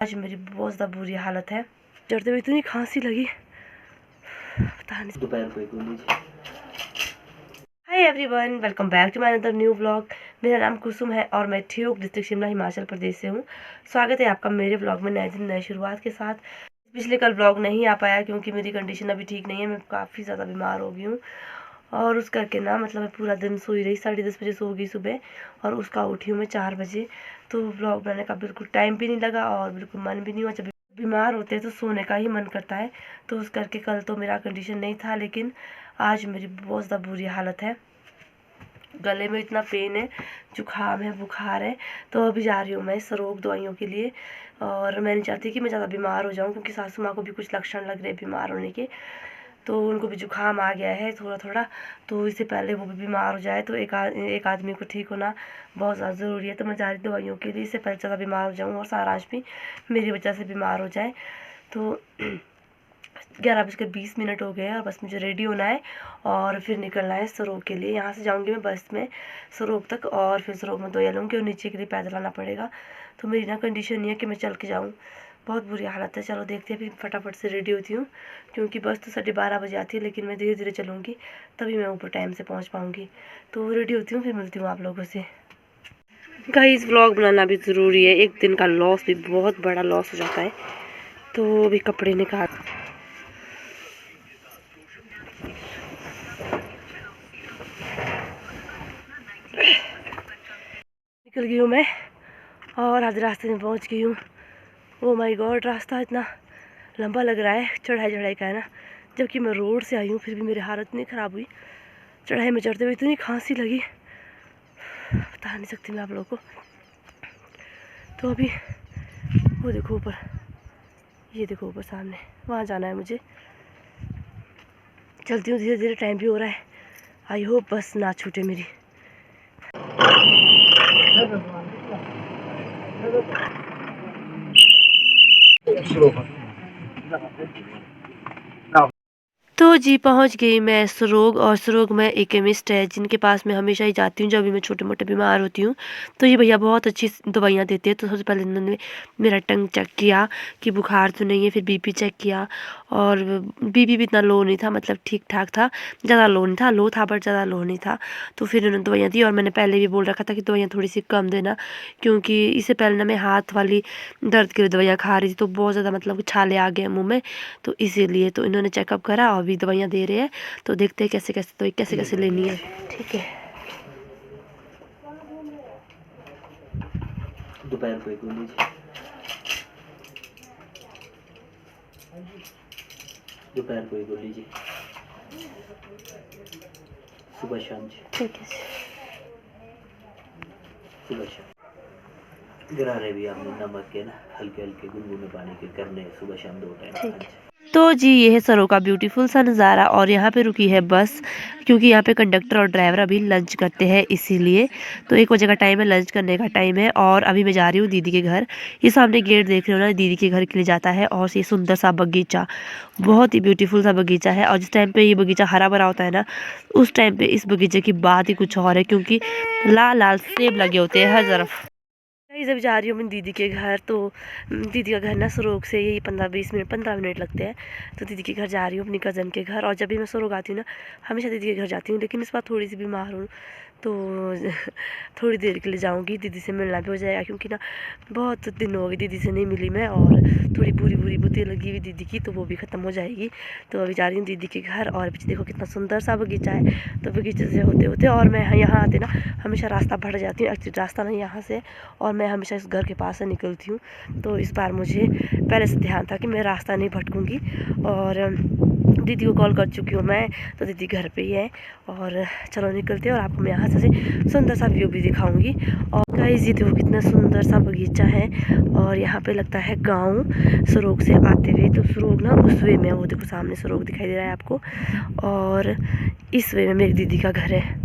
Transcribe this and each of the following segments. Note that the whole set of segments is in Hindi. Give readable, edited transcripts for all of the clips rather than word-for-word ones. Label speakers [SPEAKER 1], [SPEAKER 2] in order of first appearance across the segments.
[SPEAKER 1] आज मेरी बहुत ज़्यादा बुरी हालत है। चढ़ते हुए इतनी खांसी लगी, पता नहीं।
[SPEAKER 2] दोपहर को एक लीजिए।
[SPEAKER 1] Hi everyone, welcome back to my another new vlog. मेरा नाम कुसुम है और मैं ठियोग डिस्ट्रिक्ट शिमला हिमाचल प्रदेश से हूँ। स्वागत है आपका मेरे व्लॉग में नए दिन नए शुरुआत के साथ। पिछले कल व्लॉग नहीं आ पाया क्योंकि मेरी कंडीशन अभी ठीक नहीं है। मैं काफ़ी ज़्यादा बीमार हो गई हूँ और उस करके ना मतलब मैं पूरा दिन सोई रही। 10:30 बजे सो गई सुबह और उसका उठी हूँ मैं 4 बजे। तो व्लॉग बनाने का बिल्कुल टाइम भी नहीं लगा और बिल्कुल मन भी नहीं हुआ। जब बीमार होते हैं तो सोने का ही मन करता है। तो उस करके कल तो मेरा कंडीशन नहीं था, लेकिन आज मेरी बहुत ज़्यादा बुरी हालत है। गले में इतना पेन है, जुकाम है, बुखार है। तो अभी जा रही हूँ मैं सरोग दवाइयों के लिए। और मैं नहीं चाहती कि मैं ज़्यादा बीमार हो जाऊँ क्योंकि सासू माँ को भी कुछ लक्षण लग रहे हैं बीमार होने के। तो उनको भी जुकाम आ गया है थोड़ा थोड़ा। तो इससे पहले वो भी बीमार हो जाए तो एक आदमी को ठीक होना बहुत ज़्यादा ज़रूरी है। तो मैं जा रही दवाइयों के लिए, इससे पहले ज़्यादा बीमार हो जाऊँ और सारांश भी मेरी वजह से बीमार हो जाए। तो 11:20 हो गए हैं और बस मुझे रेडी होना है और फिर निकलना है सरोग के लिए। यहाँ से जाऊँगी मैं बस में सरोग तक और फिर सरोग में दवाइयाँ लूँगी और नीचे के लिए पैदल आना पड़ेगा। तो मेरी ना कंडीशन नहीं है कि मैं चल के जाऊँ, बहुत बुरी हालत है। चलो देखते हैं, फिर फटाफट से रेडी होती हूँ क्योंकि बस तो 12:30 बजे आती है, लेकिन मैं धीरे धीरे चलूँगी तभी मैं ऊपर टाइम से पहुँच पाऊँगी। तो रेडी होती हूँ, फिर मिलती हूँ आप लोगों से। गाइस, व्लॉग बनाना भी ज़रूरी है, एक दिन का लॉस भी बहुत बड़ा लॉस हो जाता है। तो अभी कपड़े निकाल निकल गई हूँ मैं और आधे रास्ते में पहुँच गई हूँ। ओ माय गॉड, रास्ता इतना लंबा लग रहा है, चढ़ाई चढ़ाई का है ना। जबकि मैं रोड से आई हूँ फिर भी मेरी हालत इतनी ख़राब हुई। चढ़ाई में चढ़ते हुए इतनी खांसी लगी, बता नहीं सकती मैं आप लोगों को। तो अभी वो देखो ऊपर, ये देखो ऊपर सामने, वहाँ जाना है मुझे। चलती हूँ धीरे धीरे, टाइम भी हो रहा है। आई होप बस ना छूटे मेरी। तो जी पहुंच गई मैं सरोग। और सरोग में एक केमिस्ट है जिनके पास मैं हमेशा ही जाती हूँ जब भी मैं छोटे मोटे बीमार होती हूँ। तो ये भैया बहुत अच्छी दवाइयाँ देते हैं। तो सबसे पहले इन्होंने मेरा टंग चेक किया कि बुखार तो नहीं है, फिर बीपी चेक किया और बीपी भी इतना लो नहीं था, मतलब ठीक ठाक था, ज़्यादा लो नहीं था, लो था बट ज़्यादा लो नहीं था। तो फिर उन्होंने दवाइयाँ दी और मैंने पहले भी बोल रखा था कि दवाइयाँ थोड़ी सी कम देना क्योंकि इससे पहले ना मैं हाथ वाली दर्द के लिए दवाइयाँ खा रही थी तो बहुत ज़्यादा मतलब छाले आ गए मुँह में। तो इसीलिए तो इन्होंने चेकअप करा और भी दवाइयाँ दे रहे हैं। तो देखते हैं कैसे कैसे दवाई कैसे कैसे लेनी है। ठीक है,
[SPEAKER 2] दोपहर को एक लीजिए। दोपहर को एक लीजिए, सुबह शाम जी।
[SPEAKER 1] ठीक है।
[SPEAKER 2] सुबह शाम गरारे भी आपने नमक के ना हल्के हल्के गुनगुने पानी के करने सुबह शाम 2 टाइम।
[SPEAKER 1] ठीक है। तो जी ये है सरों का ब्यूटीफुल सा नज़ारा और यहाँ पे रुकी है बस क्योंकि यहाँ पे कंडक्टर और ड्राइवर अभी लंच करते हैं इसीलिए। तो 1 बजे का टाइम है, लंच करने का टाइम है और अभी मैं जा रही हूँ दीदी के घर। ये सामने गेट देख रहे हो ना, दीदी के घर के लिए जाता है। और ये सुंदर सा बगीचा, बहुत ही ब्यूटीफुल सा बगीचा है। और जिस टाइम पे ये बगीचा हरा भरा होता है ना, उस टाइम पे इस बगीचे की बात ही कुछ और है क्योंकि लाल लाल सेब लगे होते हैं हर तरफ। जब जा रही हूँ मैं दीदी के घर। तो दीदी का घर ना सरोग से यही 15 मिनट लगते हैं। तो दीदी के घर जा रही हूँ अपनी कज़न के घर। और जब भी मैं सरोग आती हूँ ना, हमेशा दीदी के घर जाती हूँ, लेकिन इस बार थोड़ी सी बीमार हूँ तो थोड़ी देर के लिए जाऊँगी। दीदी से मिलना भी हो जाएगा क्योंकि ना बहुत दिन हो गए दीदी से नहीं मिली मैं। और थोड़ी बुरी बुरी बुद्धि लगी हुई दीदी की, तो वो भी ख़त्म हो जाएगी। तो अभी जा रही हूँ दीदी के घर। और पीछे देखो कितना सुंदर सा बगीचा है। तो बगीचे से होते होते और मैं यहाँ आते ना हमेशा रास्ता बढ़ जाती हूँ। एक्चुअली रास्ता नहीं यहाँ से, और मैं हमेशा इस घर के पास से निकलती हूँ। तो इस बार मुझे पहले से ध्यान था कि मैं रास्ता नहीं भटकूँगी। और दीदी को कॉल कर चुकी हूँ मैं, तो दीदी घर पे ही है। और चलो निकलते हैं और आपको मैं यहाँ से सुंदर सा व्यू भी दिखाऊंगी। और गाइस ये देखो कितना सुंदर सा बगीचा है और यहाँ पे लगता है गांव सरोग से आते हुए। तो सरोग ना उस वे में, वो देखो सामने सरोग दिखाई दे रहा है आपको, और इस वे में मेरी दीदी का घर है।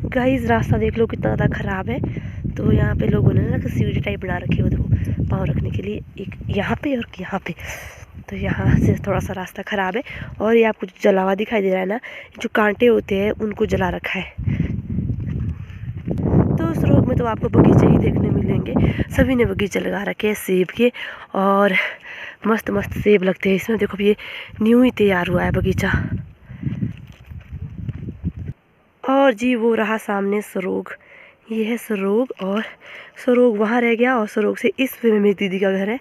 [SPEAKER 1] गाइस रास्ता देख लो कितना ज़्यादा ख़राब है। तो यहाँ पे लोगों ने ना सीढ़ी टाइप बना रखी है, वो देखो पाँव रखने के लिए, एक यहाँ पे और यहाँ पे। तो यहाँ से थोड़ा सा रास्ता ख़राब है। और ये आपको जो जला हुआ दिखाई दे रहा है ना, जो कांटे होते हैं उनको जला रखा है। तो उस रोड में में तो आपको बगीचे ही देखने मिलेंगे। सभी ने बगीचे लगा रखे हैं सेब के, और मस्त मस्त सेब लगते हैं इसमें। देखो ये न्यू ही तैयार हुआ है बगीचा। और जी वो रहा सामने सरोग, ये है सरोग, और सरोग वहाँ रह गया, और सरोग से इस वे में मेरी दीदी का घर है।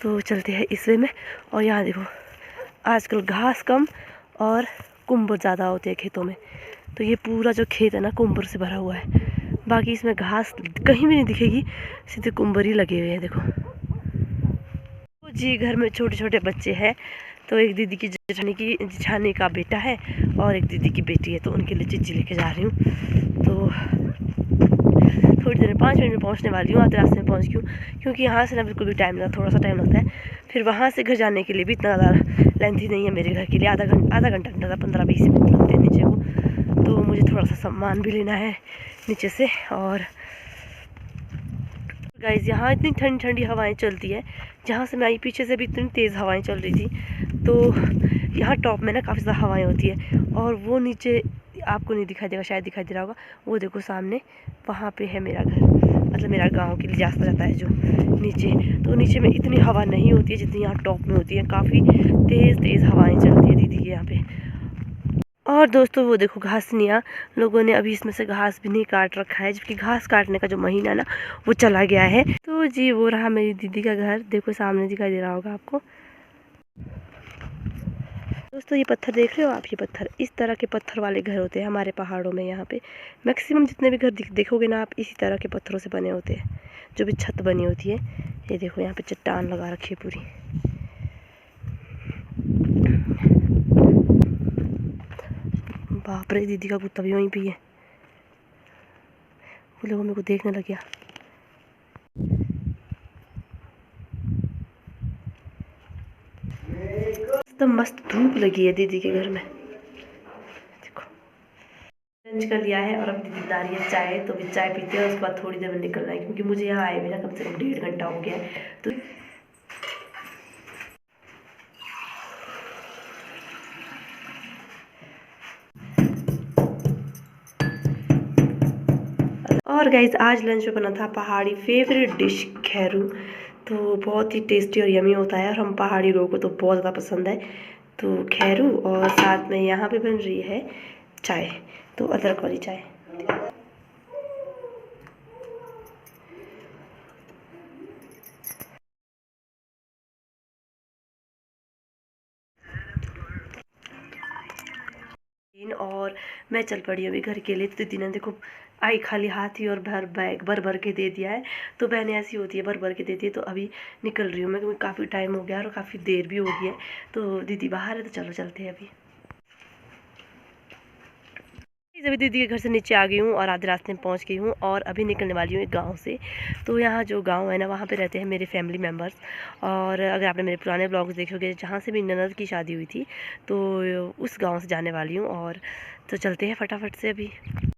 [SPEAKER 1] तो चलते हैं इस वे में। और यहाँ देखो आजकल घास कम और कुंबर ज़्यादा होते हैं खेतों में, तो ये पूरा जो खेत है ना कुंबर से भरा हुआ है। बाकी इसमें घास कहीं भी नहीं दिखेगी, सीधे कुंबर ही लगे हुए हैं देखो। तो जी घर में छोटे छोटे बच्चे हैं, तो एक दीदी की जेठानी का बेटा है और एक दीदी की बेटी है, तो उनके लिए चिज्जी लेके जा रही हूँ। तो थोड़ी देर में 5 मिनट में पहुँचने वाली हूँ। आधे रास्ते में पहुँच गई हूँ, क्योंकि यहाँ से ना बिल्कुल भी टाइम लगता, थोड़ा सा टाइम लगता है। फिर वहाँ से घर जाने के लिए भी इतना ज़्यादा लेंथी नहीं है मेरे घर के लिए, आधा घंटा नहीं लगता, 15-20 मिनट लगते हैं नीचे को। तो मुझे थोड़ा सा सामान भी लेना है नीचे से। और गाइज़ यहाँ इतनी ठंडी ठंडी हवाएं चलती है, जहाँ से मैं आई पीछे से भी इतनी तेज़ हवाएं चल रही थी। तो यहाँ टॉप में ना काफ़ी ज़्यादा हवाएं होती है, और वो नीचे आपको नहीं दिखाई देगा, शायद दिखाई दे रहा होगा, वो देखो सामने वहाँ पे है मेरा घर, मतलब मेरा गांव के लिए रास्ता जाता है जो नीचे। तो नीचे में इतनी हवा नहीं होती है जितनी यहाँ टॉप में होती है। काफ़ी तेज़ हवाएँ चलती है दीदी के यहाँ पे। और दोस्तों वो देखो घासनियाँ, लोगों ने अभी इसमें से घास भी नहीं काट रखा है, जबकि घास काटने का जो महीना है ना वो चला गया है। तो जी वो रहा मेरी दीदी का घर, देखो सामने दिखाई दे रहा होगा आपको। दोस्तों ये पत्थर देख रहे हो आप, ये पत्थर, इस तरह के पत्थर वाले घर होते हैं हमारे पहाड़ों में। यहाँ पे मैक्सिमम जितने भी घर देखोगे ना आप, इसी तरह के पत्थरों से बने होते हैं, जो भी छत बनी होती है। ये देखो यहाँ पे चट्टान लगा रखी है पूरी। बाप रे, दीदी का कुत्ता भी वहीं पे है, वो लोगों मेरे को देखने लग गया। तो मस्त धूप लगी है दीदी के घर में, देखो। लंच कर लिया है और अब दीदी बना रही है चाय, तो भी चाय पीते हैं, उसके बाद थोड़ी देर में निकलना है, क्योंकि मुझे यहाँ आए हुए ना कम से कम 1.5 घंटा हो गया है। तो और गाइज आज लंच में बना था पहाड़ी फेवरेट डिश खैरू। तो बहुत ही टेस्टी और यमी होता है, और हम पहाड़ी लोगों को तो बहुत ज़्यादा पसंद है। तो खैरू, और साथ में यहाँ पे बन रही है चाय, तो अदरक वाली चाय। और मैं चल पड़ी अभी घर के लिए। तो दीदी ने देखो आई खाली हाथ ही और बैग भर के दे दिया है। तो बहनें ऐसी होती है, भर के देती है। तो अभी निकल रही हूँ मैं, क्योंकि काफ़ी टाइम हो गया और काफ़ी देर भी हो गई है। तो दीदी बाहर है, तो चलो चलते हैं अभी। अभी दीदी के घर से नीचे आ गई हूँ और आधे रास्ते में पहुँच गई हूँ, और अभी निकलने वाली हूँ एक गांव से। तो यहाँ जो गांव है ना, वहाँ पे रहते हैं मेरे फैमिली मेम्बर्स। और अगर आपने मेरे पुराने ब्लॉग्स देखे होंगे, जहाँ से मेरी ननद की शादी हुई थी, तो उस गांव से जाने वाली हूँ। और तो चलते हैं फटाफट से अभी।